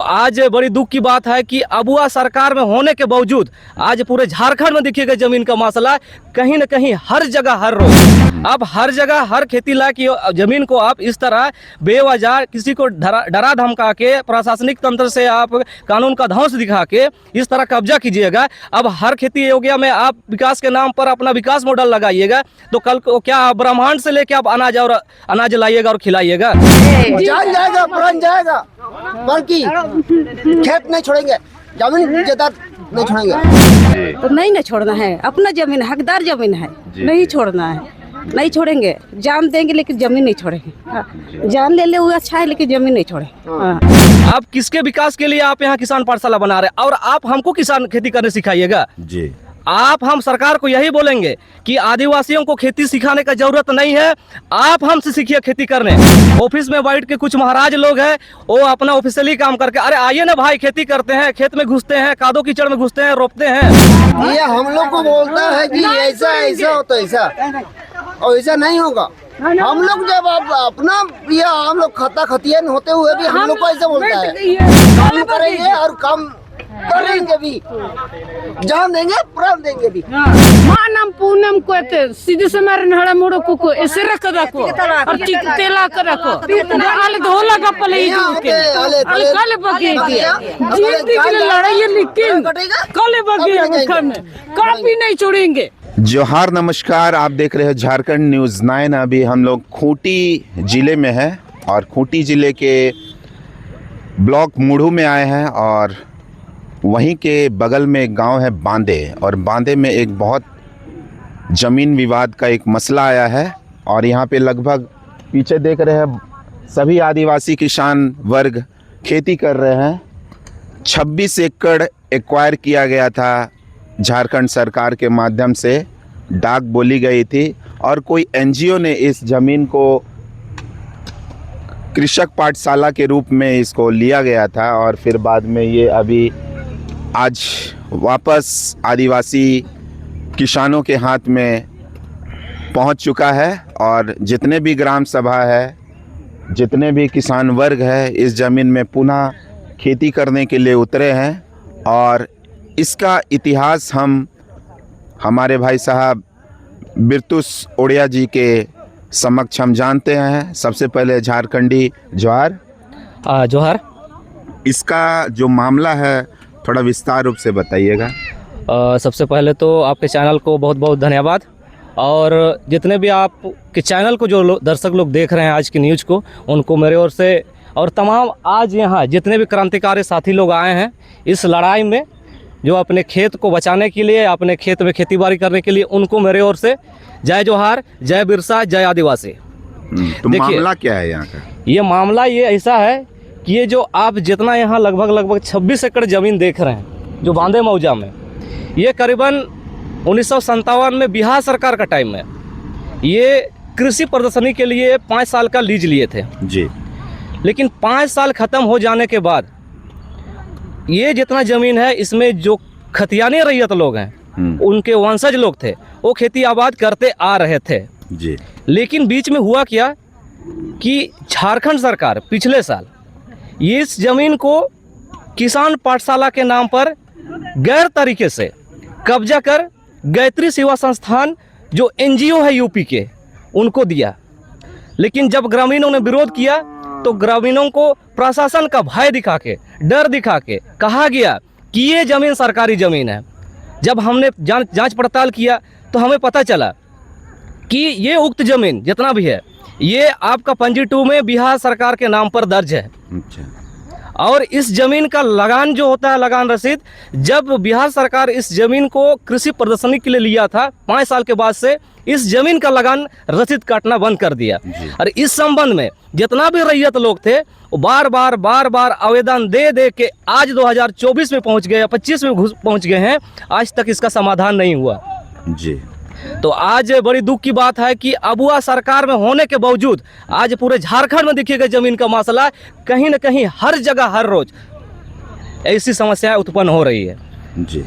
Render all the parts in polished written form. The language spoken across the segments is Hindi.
आज बड़ी दुख की बात है कि अबुआ सरकार में होने के बावजूद आज पूरे झारखंड में देखिएगा जमीन का मसला कहीं न कहीं हर जगह हर रोज अब हर जगह हर खेती लायक जमीन को आप इस तरह बेवजह किसी को डरा धमका के प्रशासनिक तंत्र से आप कानून का ध्वंस दिखा के इस तरह कब्जा कीजिएगा। अब हर खेती योग्य में आप विकास के नाम पर अपना विकास मॉडल लगाइएगा तो कल को क्या ब्रह्मांड से लेके आप अनाज लाइएगा और खिलाइएगा। जान जाएगा पुरान जाएगा बल्कि खेत नहीं छोड़ेंगे, जमीन जायदाद नहीं छोड़ेंगे। तो नहीं छोड़ना है, अपना जमीन हकदार जमीन है, नहीं छोड़ना है, नहीं छोड़ेंगे। जान देंगे लेकिन जमीन नहीं छोड़ेंगे। जान ले वो अच्छा है लेकिन जमीन नहीं छोड़े। आप किसके विकास के लिए आप यहाँ किसान पाठशाला बना रहे हैं और आप हमको किसान खेती करने सिखाइएगा जी। आप हम सरकार को यही बोलेंगे कि आदिवासियों को खेती सिखाने का जरूरत नहीं है, आप हमसे सीखिए खेती करने। ऑफिस में बैठ के कुछ महाराज लोग हैं वो अपना ऑफिशियली काम करके अरे आइए ना भाई खेती करते हैं, खेत में घुसते हैं, कादो कीचड़ में घुसते हैं, रोपते हैं। ये हम लोग को बोलता है कि ऐसा ऐसा हो तो ऐसा और ऐसा नहीं होगा। हम लोग जब अपना ये हम लोग खाता खतियान होते हुए भी हम लोग को ऐसा बोलता है काम करेंगे और काम करेंगे भी, जान देंगे प्राण देंगे भी। मानम पूनम को सीधे से मारे नहड़ा मोड़ो को ऐसे रख रखो और तेला कर रखो आले धोला का पले के आले काले बगे जीत के लड़ाई लेकिन काले बगे कभी नहीं छोड़ेंगे। जोहार नमस्कार, आप देख रहे हो झारखंड न्यूज़ 9। अभी हम लोग खूंटी ज़िले में हैं और खूंटी ज़िले के ब्लॉक मुढ़ू में आए हैं और वहीं के बगल में एक गांव है बांदे और बांदे में एक बहुत ज़मीन विवाद का एक मसला आया है और यहाँ पे लगभग पीछे देख रहे हैं सभी आदिवासी किसान वर्ग खेती कर रहे हैं। 26 एकड़ एक्वायर किया गया था झारखंड सरकार के माध्यम से, डाक बोली गई थी और कोई एनजीओ ने इस ज़मीन को कृषक पाठशाला के रूप में इसको लिया गया था और फिर बाद में ये अभी आज वापस आदिवासी किसानों के हाथ में पहुंच चुका है और जितने भी ग्राम सभा है, जितने भी किसान वर्ग है इस ज़मीन में पुनः खेती करने के लिए उतरे हैं और इसका इतिहास हम हमारे भाई साहब बिरतुस ओडिया जी के समक्ष हम जानते हैं। सबसे पहले झारखंडी जोहार। जोहार। इसका जो मामला है थोड़ा विस्तार रूप से बताइएगा। सबसे पहले तो आपके चैनल को बहुत बहुत धन्यवाद और जितने भी आपके चैनल को जो दर्शक लोग देख रहे हैं आज की न्यूज़ को, उनको मेरे ओर से और तमाम आज यहाँ जितने भी क्रांतिकारी साथी लोग आए हैं इस लड़ाई में जो अपने खेत को बचाने के लिए, अपने खेत में खेतीबाड़ी करने के लिए, उनको मेरे ओर से जय जोहार, जय बिरसा, जय आदिवासी। तो मामला क्या है यहाँ का? ये मामला ये ऐसा है कि ये जो आप जितना यहाँ लगभग 26 एकड़ ज़मीन देख रहे हैं जो बांदे मौजा में, ये करीबन 1957 में बिहार सरकार का टाइम में ये कृषि प्रदर्शनी के लिए 5 साल का लीज लिए थे जी। लेकिन 5 साल ख़त्म हो जाने के बाद ये जितना ज़मीन है इसमें जो खतियानी रैयत लोग हैं उनके वंशज लोग थे वो खेती आबाद करते आ रहे थे जी। लेकिन बीच में हुआ क्या कि झारखंड सरकार पिछले साल इस ज़मीन को किसान पाठशाला के नाम पर गैर तरीके से कब्जा कर गायत्री सेवा संस्थान जो एनजीओ है यूपी के उनको दिया। लेकिन जब ग्रामीणों ने विरोध किया तो ग्रामीणों को प्रशासन का भय दिखा के, डर दिखा के कहा गया कि ये ज़मीन सरकारी ज़मीन है। जब हमने जांच पड़ताल किया तो हमें पता चला कि ये उक्त ज़मीन जितना भी है ये आपका पंजी 2 में बिहार सरकार के नाम पर दर्ज है। और इस ज़मीन का लगान जो होता है, लगान रसीद, जब बिहार सरकार इस ज़मीन को कृषि प्रदर्शनी के लिए लिया था 5 साल के बाद से इस ज़मीन का लगान रसीद काटना बंद कर दिया। और इस संबंध में जितना भी रैयत लोग थे वो बार बार आवेदन दे के आज 2024 में पहुंच गए, 25 में पहुंच गए हैं, आज तक इसका समाधान नहीं हुआ जी। तो आज बड़ी दुख की बात है कि अबुआ सरकार में होने के बावजूद आज पूरे झारखंड में देखिएगा जमीन का मसला कहीं न कहीं हर जगह हर रोज ऐसी समस्याएं उत्पन्न हो रही है जी।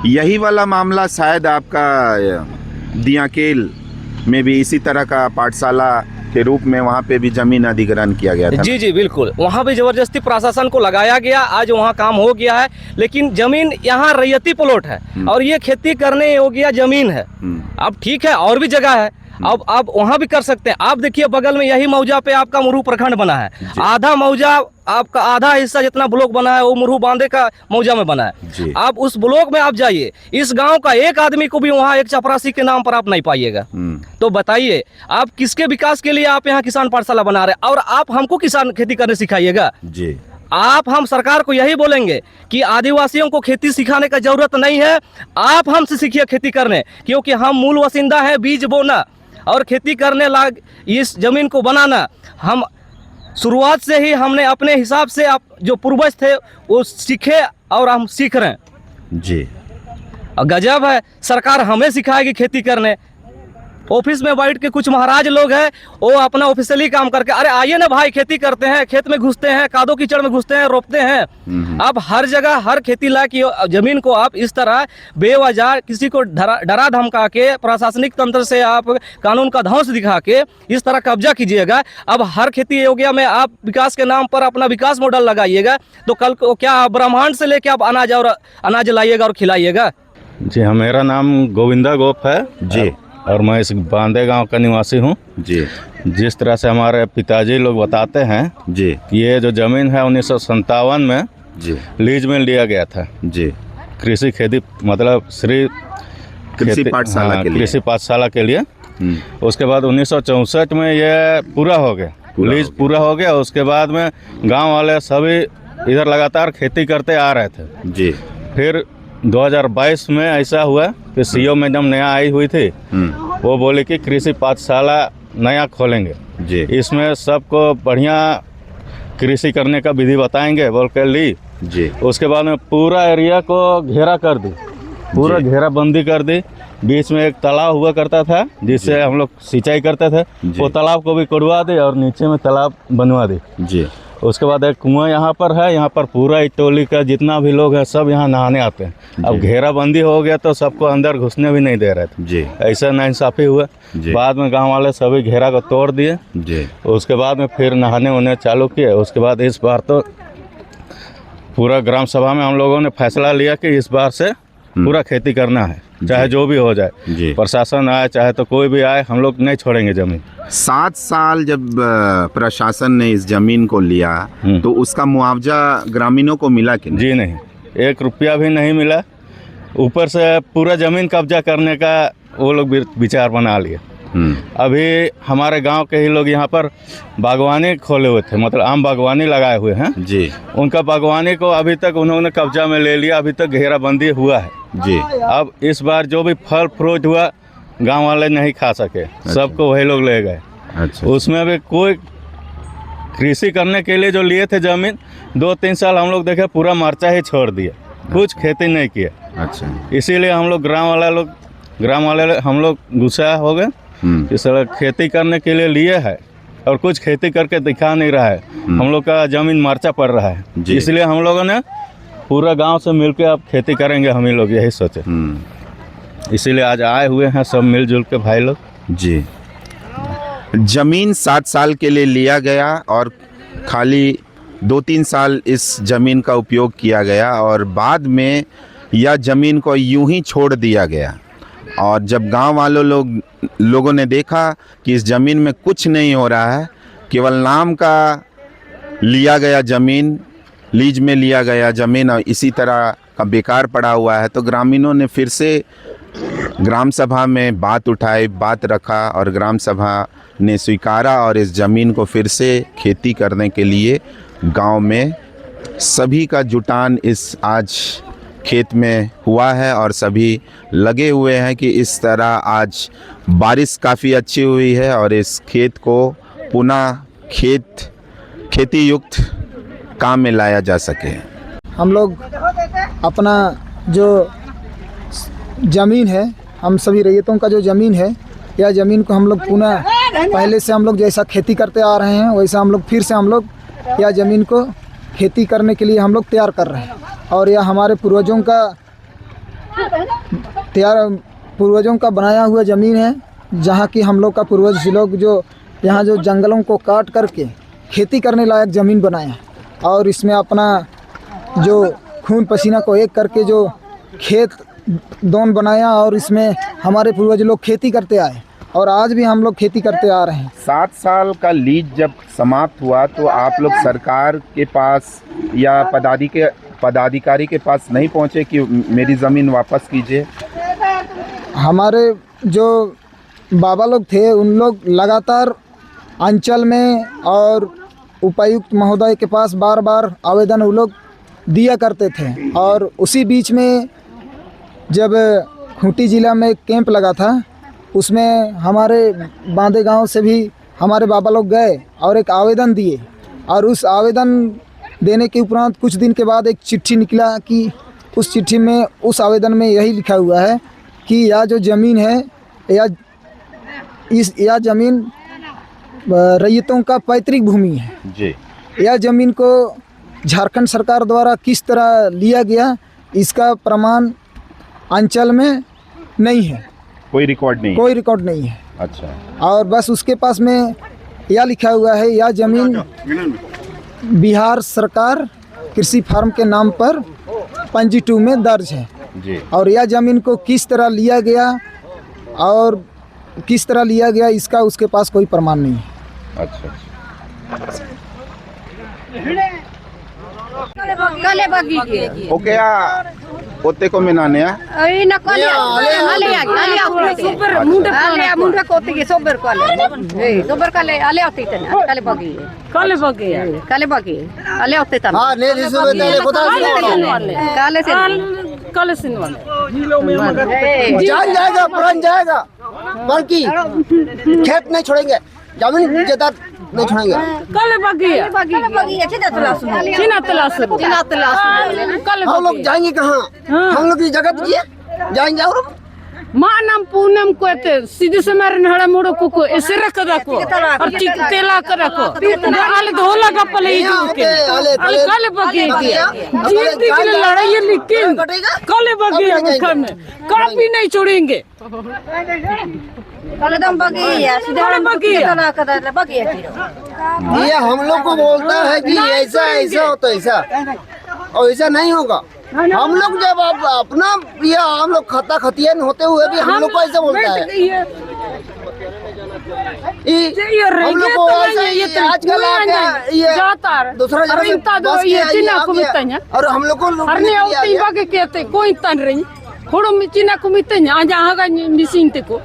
यही वाला मामला शायद आपका दियाकेल में भी इसी तरह का पाठशाला के रूप में वहाँ पे भी जमीन अधिग्रहण किया गया था। जी जी बिल्कुल, वहाँ भी जबरदस्ती प्रशासन को लगाया गया, आज वहाँ काम हो गया है, लेकिन जमीन यहाँ रैयती प्लॉट है और ये खेती करने योग्य जमीन है। अब ठीक है, और भी जगह है, अब आप वहाँ भी कर सकते हैं। आप देखिए बगल में यही मौजा पे आपका मुरहू प्रखंड बना है, आधा मौजा आपका, आधा हिस्सा जितना ब्लॉक बना है वो मुरहू बांधे का मौजा में बना है। आप उस ब्लॉक में आप जाइए, इस गांव का एक आदमी को भी वहाँ एक चपरासी के नाम पर आप नहीं पाइएगा। तो बताइए आप किसके विकास के लिए आप यहाँ किसान पाठशाला बना रहे हैं, और आप हमको किसान खेती करने सिखाइएगा। जी, आप हम सरकार को यही बोलेंगे कि आदिवासियों को खेती सिखाने का जरूरत नहीं है, आप हमसे सीखिए खेती करने, क्योंकि हम मूल वसिंदा है। बीज बोना और खेती करने लायक इस जमीन को बनाना, हम शुरुआत से ही हमने अपने हिसाब से आप जो पूर्वज थे वो सीखे और हम सीख रहे हैं। जी, और गजब है, सरकार हमें सिखाएगी खेती करने। ऑफिस में बैठ के कुछ महाराज लोग हैं, वो अपना ऑफिशियली काम करके, अरे आइए ना भाई खेती करते हैं, खेत में घुसते हैं, कादो कीचड़ में घुसते हैं, रोपते हैं। अब हर जगह हर खेती लायक जमीन को आप इस तरह बेवजह किसी को डरा धमका के, प्रशासनिक तंत्र से आप कानून का ध्वंस दिखा के इस तरह कब्जा कीजिएगा। अब हर खेती योग्य में आप विकास के नाम पर अपना विकास मॉडल लगाइएगा, तो कल को क्या ब्रह्मांड से लेके आप अनाज लाइएगा और खिलाइएगा। जी हाँ, मेरा नाम गोविंदा गोप है जी, और मैं इस बांदे गांव का निवासी हूं। जी, जिस तरह से हमारे पिताजी लोग बताते हैं जी, कि ये जो ज़मीन है 1957 में जी, लीज में लिया गया था। जी, कृषि खेती मतलब श्री कृषि पाठशाला के लिए। कृषि पाठशाला के लिए। उसके बाद 1964 में ये पूरा हो गया, लीज पूरा हो गया। उसके बाद में गांव वाले सभी इधर लगातार खेती करते आ रहे थे। जी, फिर 2022 में ऐसा हुआ कि सीओ मैडम नया आई हुई थी, वो बोले कि कृषि पाठशाला नया खोलेंगे जी, इसमें सबको बढ़िया कृषि करने का विधि बताएंगे बोल कर ली जी। उसके बाद में पूरा एरिया को घेरा कर दी, पूरा घेराबंदी कर दी। बीच में एक तालाब हुआ करता था जिससे हम लोग सिंचाई करते थे, वो तालाब को भी कोड़वा दी और नीचे में तालाब बनवा दी जी। उसके बाद एक कुआं यहाँ पर है, यहाँ पर पूरा टोली का जितना भी लोग हैं सब यहाँ नहाने आते हैं। अब घेराबंदी हो गया तो सबको अंदर घुसने भी नहीं दे रहे थे जी। ऐसा नाइंसाफ़ी हुआ। बाद में गांव वाले सभी घेरा को तोड़ दिए जी। उसके बाद में फिर नहाने उन्हें चालू किए। उसके बाद इस बार तो पूरा ग्राम सभा में हम लोगों ने फैसला लिया कि इस बार से पूरा खेती करना है, चाहे जो भी हो जाए, प्रशासन आए चाहे तो कोई भी आए, हम लोग नहीं छोड़ेंगे ज़मीन। 7 साल जब प्रशासन ने इस जमीन को लिया तो उसका मुआवजा ग्रामीणों को मिला कि नहीं? जी नहीं, 1 रुपया भी नहीं मिला। ऊपर से पूरा ज़मीन कब्जा करने का वो लोग विचार बना लिए। अभी हमारे गांव के ही लोग यहाँ पर बागवानी खोले हुए थे, मतलब आम बागवानी लगाए हुए हैं जी। उनका बागवानी को अभी तक उन्होंने कब्जा में ले लिया, अभी तक घेराबंदी हुआ है जी। अब इस बार जो भी फल फ्रूट हुआ गांव वाले नहीं खा सके, सबको वही लोग ले गए। अच्छा। उसमें भी कोई कृषि करने के लिए जो लिए थे ज़मीन 2-3 साल हम लोग देखे पूरा मर्चा ही छोड़ दिया, कुछ खेती नहीं किया। अच्छा। इसीलिए हम लोग ग्राम वाले हम लोग गुस्सा हो गए कि सड़क खेती करने के लिए लिए है और कुछ खेती करके दिखा नहीं रहा है, हम लोग का ज़मीन मर्चा पड़ रहा है। इसलिए हम लोगों ने पूरा गांव से मिलके अब खेती करेंगे, हम ही लोग यही सोचे। इसीलिए आज आए हुए हैं सब मिलजुल के भाई लोग। जी। जमीन 7 साल के लिए लिया गया और खाली 2-3 साल इस जमीन का उपयोग किया गया और बाद में यह जमीन को यूं ही छोड़ दिया गया। और जब गांव वालों लोगों ने देखा कि इस ज़मीन में कुछ नहीं हो रहा है, केवल नाम का लिया गया ज़मीन, लीज में लिया गया ज़मीन और इसी तरह का बेकार पड़ा हुआ है, तो ग्रामीणों ने फिर से ग्राम सभा में बात उठाई, बात रखा और ग्राम सभा ने स्वीकारा और इस ज़मीन को फिर से खेती करने के लिए गांव में सभी का जुटान इस आज खेत में हुआ है और सभी लगे हुए हैं कि इस तरह आज बारिश काफ़ी अच्छी हुई है और इस खेत को पुनः खेती युक्त काम में लाया जा सके। हम लोग अपना जो ज़मीन है, हम सभी रैयतों का जो ज़मीन है, यह ज़मीन को हम लोग पुनः पहले से हम लोग जैसा खेती करते आ रहे हैं वैसा हम लोग फिर से हम लोग यह ज़मीन को खेती करने के लिए हम लोग तैयार कर रहे हैं। और यह हमारे पूर्वजों का बनाया हुआ ज़मीन है, जहाँ की हम लोग का पूर्वज लोग जो यहाँ जो जंगलों को काट करके खेती करने लायक ज़मीन बनाया और इसमें अपना जो खून पसीना को एक करके जो खेत दोन बनाया और इसमें हमारे पूर्वज लोग खेती करते आए और आज भी हम लोग खेती करते आ रहे हैं। 7 साल का लीज जब समाप्त हुआ तो आप लोग सरकार के पास या पदाधिकारी के पास नहीं पहुंचे कि मेरी ज़मीन वापस कीजिए? हमारे जो बाबा लोग थे उन लोग लगातार अंचल में और उपायुक्त महोदय के पास बार बार आवेदन वो लोग दिया करते थे और उसी बीच में जब खूंटी ज़िला में एक कैंप लगा था उसमें हमारे बांदे गांव से भी हमारे बाबा लोग गए और एक आवेदन दिए और उस आवेदन देने के उपरांत कुछ दिन के बाद एक चिट्ठी निकला कि उस चिट्ठी में उस आवेदन में यही लिखा हुआ है कि यह जो ज़मीन है यह ज़मीन रैयतों का पैतृक भूमि है जी। यह ज़मीन को झारखंड सरकार द्वारा किस तरह लिया गया इसका प्रमाण अंचल में नहीं है, कोई रिकॉर्ड नहीं है। अच्छा। और बस उसके पास में यह लिखा हुआ है यह ज़मीन बिहार सरकार कृषि फार्म के नाम पर पंजी 2 में दर्ज है जी। और यह ज़मीन को किस तरह लिया गया और किस तरह लिया गया इसका उसके पास कोई प्रमाण नहीं है। अच्छा। ओ क्या पोते को मिनाने जान जाएगा पुरान जाएगा बल्कि खेत नहीं छोड़ेंगे, जमीन जायदाद नहीं छोड़ेंगे। हम लोग जाएंगे कहाँ? हम लोग की जगह दीजिए, जाएंगे और मानम पूनम को सीधे से मारे नहड़ा मोड़ो को ऐसे रख रखो और तेला कर रखो आले धोला का पले के आले काले बगे जीती के लड़ाई है लेकिन काले बगे मुखन में काफी नहीं छोड़ेंगे। काले दम बगे है सीधे बगे तेला कर बगे ये हम लोग को बोलता है कि ऐसा ऐसा होता ऐसा और ऐसा नहीं होगा। हम लोग जब अपना ये हम लोग खाता खतियान होते हुए भी हम लोग को ऐसा बोलता है। हम लोग को ऐसा आजकल ये दूसरा जगह और हम लोग को कोई तन रही थोड़ा मिचीना को मितन आज आगा मिसिंग ते को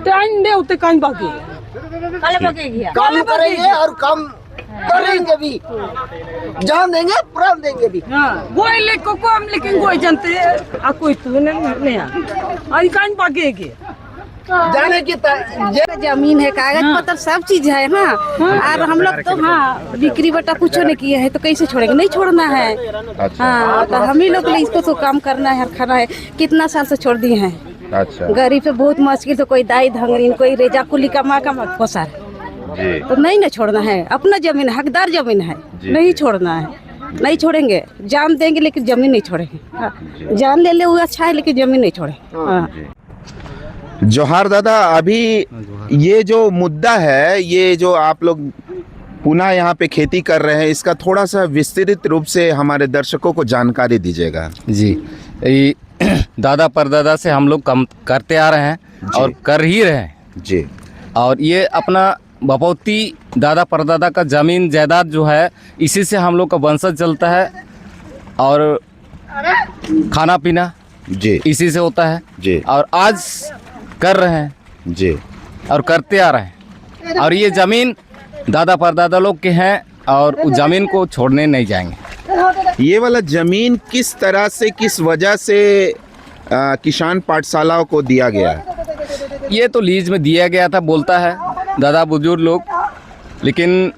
टाइम दे उते कान बाकी काम करेंगे और काम करेंगे भी, जान देंगे प्राण देंगे भी। गोई ले को हम लेकिन गोई जानते आ कोई तू नहीं आज कान बाकी जाने की जमीन है कागज पत्र सब चीज है ना और हम लोग तो हाँ बिक्री बटा कुछ नहीं किया है तो कैसे छोड़ेंगे? नहीं छोड़ना है। हाँ तो हम ही लोग इसको तो काम करना है खाना है। कितना साल से छोड़ दिए हैं। अच्छा। गरीब से बहुत मुश्किल, तो कोई दाई धंगरीन कोई रेजा कुली कमा पोसा तो नहीं ना छोड़ना है। अपना जमीन हकदार जमीन है, नहीं छोड़ना है। नहीं छोड़ेंगे, जान देंगे लेकिन जमीन नहीं छोड़ेंगे। जान ले वो अच्छा है लेकिन जमीन नहीं छोड़े। जोहार दादा, अभी ये जो मुद्दा है, ये जो आप लोग पुनः यहाँ पे खेती कर रहे हैं, इसका थोड़ा सा विस्तृत रूप से हमारे दर्शकों को जानकारी दीजिएगा। जी, दादा परदादा से हम लोग कम करते आ रहे हैं और कर ही रहे हैं जी। और ये अपना बपौती दादा परदादा का ज़मीन जायदाद जो है, इसी से हम लोग का वंशज चलता है और खाना पीना जी इसी से होता है जी। और आज कर रहे हैं जी और करते आ रहे हैं। और ये ज़मीन दादा परदादा लोग के हैं और उस ज़मीन को छोड़ने नहीं जाएंगे। ये वाला ज़मीन किस तरह से, किस वजह से किसान पाठशालाओं को दिया गया है? ये तो लीज में दिया गया था बोलता है दादा बुजुर्ग लोग, लेकिन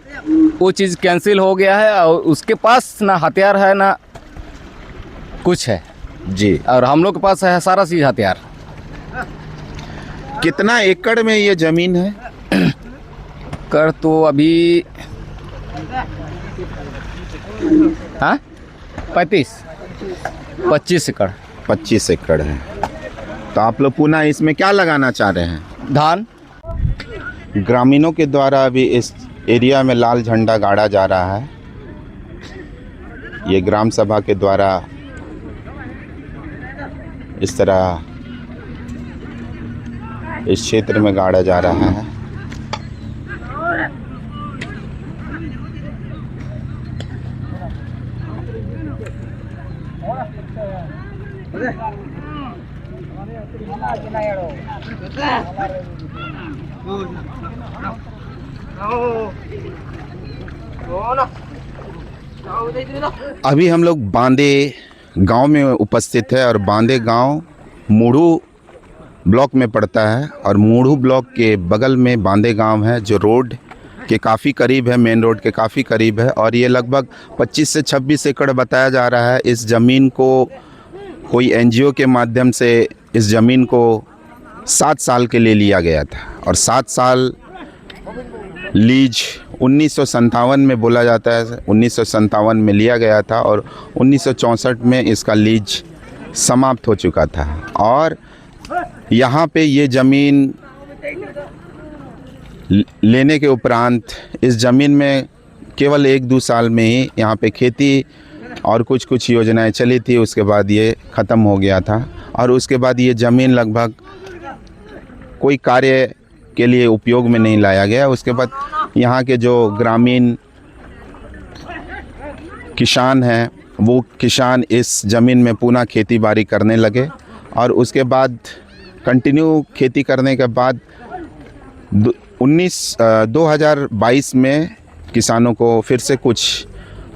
वो चीज़ कैंसिल हो गया है और उसके पास ना हथियार है ना कुछ है जी। और हम लोग के पास है सारा चीज़ हथियार। कितना एकड़ में ये ज़मीन है? कर तो अभी हाँ 25 एकड़ 25 एकड़ है। तो आप लोग पुनः इसमें क्या लगाना चाह रहे हैं? धान। ग्रामीणों के द्वारा अभी इस एरिया में लाल झंडा गाड़ा जा रहा है। ये ग्राम सभा के द्वारा इस तरह इस क्षेत्र में गाड़ा जा रहा है। अभी हम लोग बांदे गांव में उपस्थित है और बांदे गांव मूढ़ू ब्लॉक में पड़ता है और मूढ़ू ब्लॉक के बगल में बांदे गांव है जो रोड के काफ़ी करीब है, मेन रोड के काफ़ी करीब है। और ये लगभग 25 से 26 एकड़ बताया जा रहा है। इस ज़मीन को कोई एनजीओ के माध्यम से इस ज़मीन को 7 साल के लिए लिया गया था और 7 साल लीज 1957 में बोला जाता है, 1957 में लिया गया था और 1964 में इसका लीज समाप्त हो चुका था। और यहाँ पे ये ज़मीन लेने के उपरांत इस ज़मीन में केवल 1-2 साल में ही यहाँ पे खेती और कुछ योजनाएं चली थी, उसके बाद ये ख़त्म हो गया था। और उसके बाद ये ज़मीन लगभग कोई कार्य के लिए उपयोग में नहीं लाया गया। उसके बाद यहाँ के जो ग्रामीण किसान हैं वो किसान इस ज़मीन में पुनः खेती बाड़ी करने लगे और उसके बाद कंटिन्यू खेती करने के बाद 2022 में किसानों को फिर से कुछ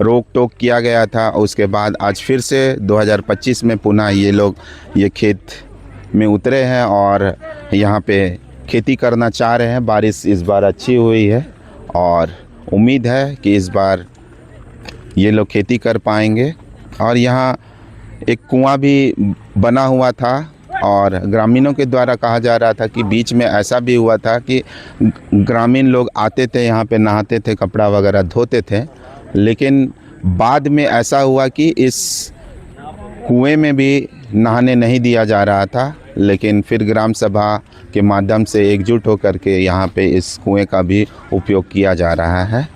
रोक टोक किया गया था। उसके बाद आज फिर से 2025 में पुनः ये लोग ये खेत में उतरे हैं और यहाँ पे खेती करना चाह रहे हैं। बारिश इस बार अच्छी हुई है और उम्मीद है कि इस बार ये लोग खेती कर पाएंगे। और यहाँ एक कुआं भी बना हुआ था और ग्रामीणों के द्वारा कहा जा रहा था कि बीच में ऐसा भी हुआ था कि ग्रामीण लोग आते थे यहाँ पे, नहाते थे, कपड़ा वगैरह धोते थे, लेकिन बाद में ऐसा हुआ कि इस कुएं में भी नहाने नहीं दिया जा रहा था। लेकिन फिर ग्राम सभा के माध्यम से एकजुट होकर के यहाँ पे इस कुएं का भी उपयोग किया जा रहा है।